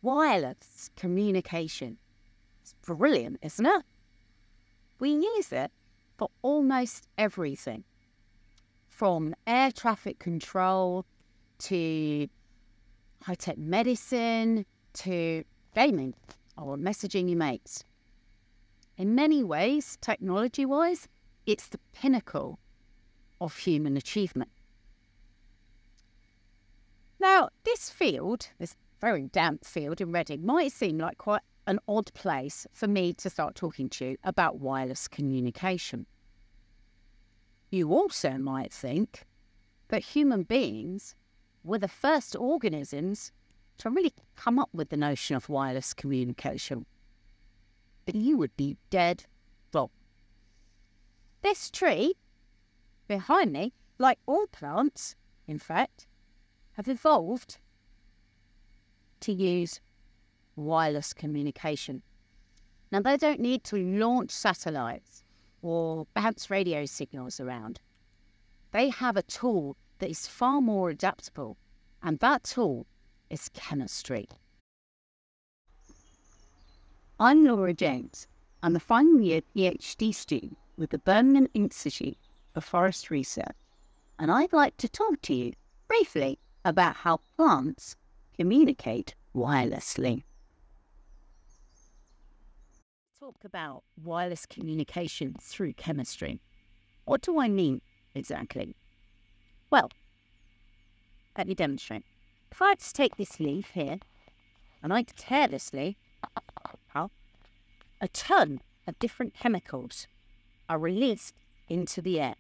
Wireless communication. It's brilliant, isn't it? We use it for almost everything, from air traffic control to high-tech medicine to gaming or messaging your mates. In many ways, technology-wise, it's the pinnacle of human achievement. Now, this field, this very damp field in Reading, might seem like quite an odd place for me to start talking to you about wireless communication. You also might think that human beings were the first organisms to really come up with the notion of wireless communication. But you would be dead wrong. This tree behind me, like all plants, in fact, have evolved to use wireless communication. Now, they don't need to launch satellites or bounce radio signals around. They have a tool that is far more adaptable, and that tool is chemistry. I'm Laura James. I'm a final year PhD student with the Birmingham Institute for Forest Research, and I'd like to talk to you briefly about how plants communicate wirelessly. Talk about wireless communication through chemistry. What do I mean exactly? Well, let me demonstrate. If I had to take this leaf here and I carelessly, a ton of different chemicals are released into the air.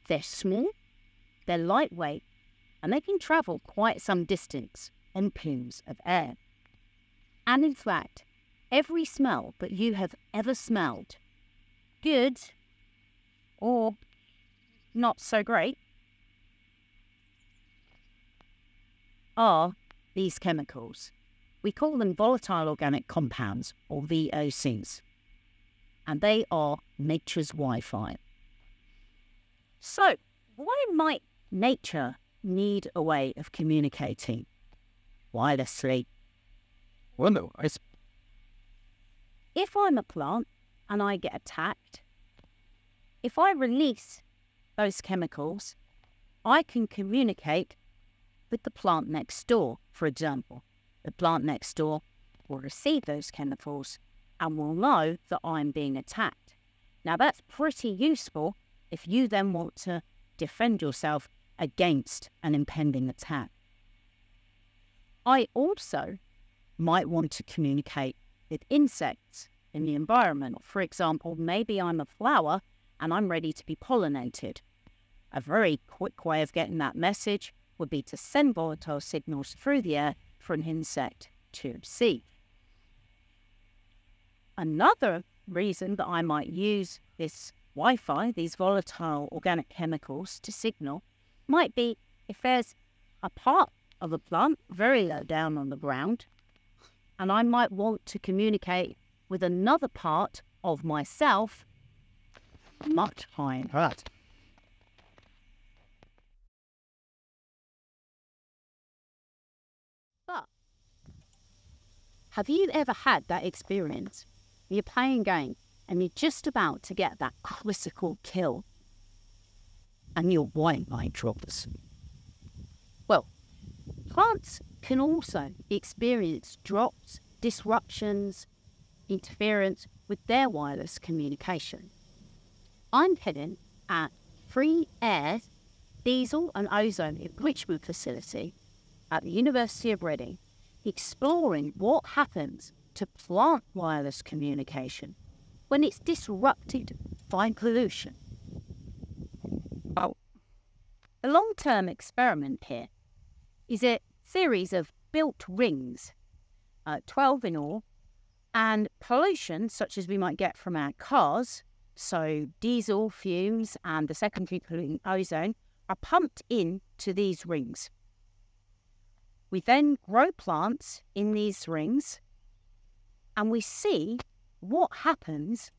They're small, they're lightweight, and they can travel quite some distance on plumes of air. And in fact, every smell that you have ever smelled, good or not so great, are these chemicals. We call them volatile organic compounds, or VOCs, and they are nature's Wi-Fi. So, why might nature need a way of communicating wirelessly? Well, no, If I'm a plant and I get attacked, if I release those chemicals, I can communicate with the plant next door, for example. The plant next door will receive those chemicals and will know that I'm being attacked. Now, that's pretty useful if you then want to defend yourself against an impending attack. I also might want to communicate with insects in the environment. For example, maybe I'm a flower and I'm ready to be pollinated. A very quick way of getting that message would be to send volatile signals through the air for an insect to receive. Another reason that I might use this Wi-Fi, these volatile organic chemicals, to signal might be if there's a part of a plant very low down on the ground, and I might want to communicate with another part of myself much higher. right. But have you ever had that experience? You're playing a game and you're just about to get that critical kill and your Wi-Fi drops. Well, plants can also experience drops, disruptions, interference with their wireless communication. I'm heading at Free Air Diesel and Ozone Enrichment Facility at the University of Reading, exploring what happens to plant wireless communication when it's disrupted by pollution. Well, the long-term experiment here is a series of built rings, 12 in all, and pollution, such as we might get from our cars, so diesel fumes and the secondary pollutant ozone, are pumped into these rings. We then grow plants in these rings, and we see what happens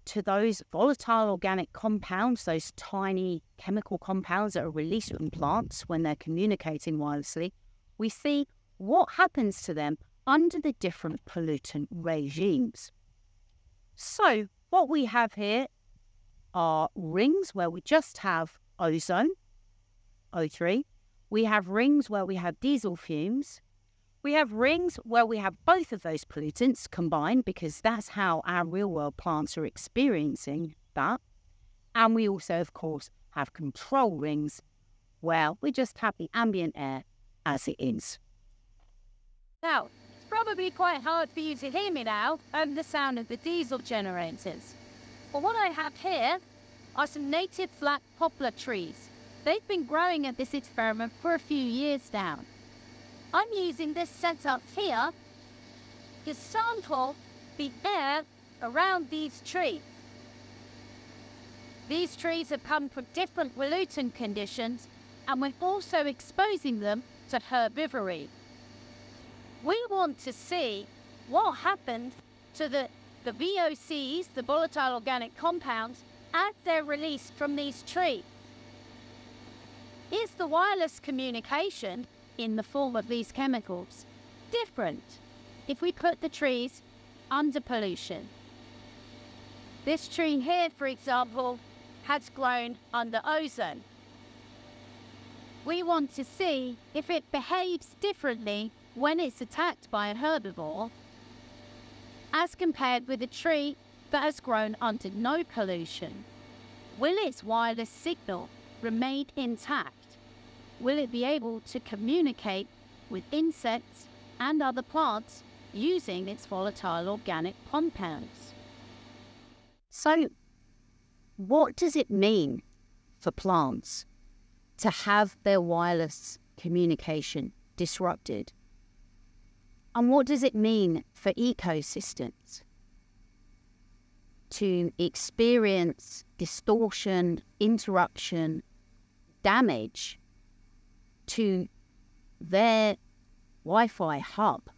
to those volatile organic compounds, those tiny chemical compounds that are released from plants when they're communicating wirelessly. We see what happens to them under the different pollutant regimes. So what we have here are rings where we just have ozone, O3. We have rings where we have diesel fumes. We have rings where we have both of those pollutants combined, because that's how our real-world plants are experiencing that. And we also, of course, have control rings where we just have the ambient air as it is. Now, it's probably quite hard for you to hear me now over the sound of the diesel generators. But what I have here are some native flat poplar trees. They've been growing at this experiment for a few years now. I'm using this setup here to sample the air around these trees. These trees have come from different pollutant conditions, and we're also exposing them to herbivory. We want to see what happened to the VOCs, the volatile organic compounds, as they're released from these trees. Is the wireless communication in the form of these chemicals different if we put the trees under pollution? This tree here, for example, has grown under ozone. We want to see if it behaves differently when it's attacked by a herbivore as compared with a tree that has grown under no pollution. Will its wireless signal remain intact? Will it be able to communicate with insects and other plants using its volatile organic compounds? So, what does it mean for plants to have their wireless communication disrupted? And what does it mean for ecosystems to experience distortion, interruption, damage to their Wi-Fi hub,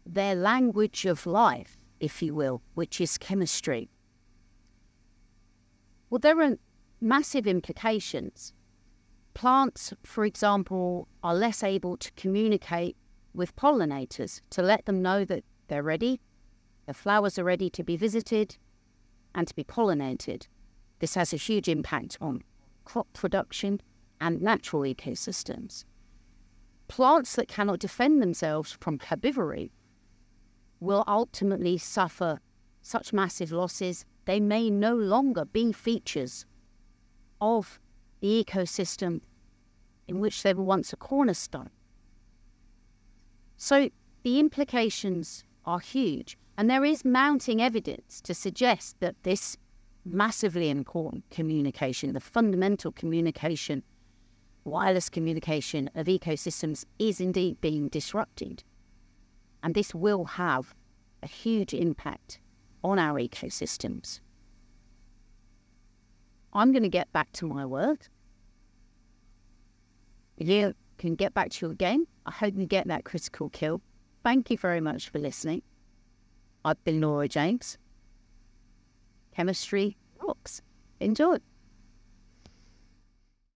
their language of life, if you will, which is chemistry? Well, there are massive implications. Plants, for example, are less able to communicate with pollinators to let them know that they're ready, the flowers are ready to be visited and to be pollinated. This has a huge impact on crop production and natural ecosystems. Plants that cannot defend themselves from herbivory will ultimately suffer such massive losses, they may no longer be features of the ecosystem in which they were once a cornerstone. So the implications are huge, and there is mounting evidence to suggest that this massively important communication, the fundamental communication, wireless communication of ecosystems, is indeed being disrupted. And this will have a huge impact on our ecosystems. I'm going to get back to my work. You can get back to your game. I hope you get that critical kill. Thank you very much for listening. I've been Laura James. Chemistry rocks. Enjoy.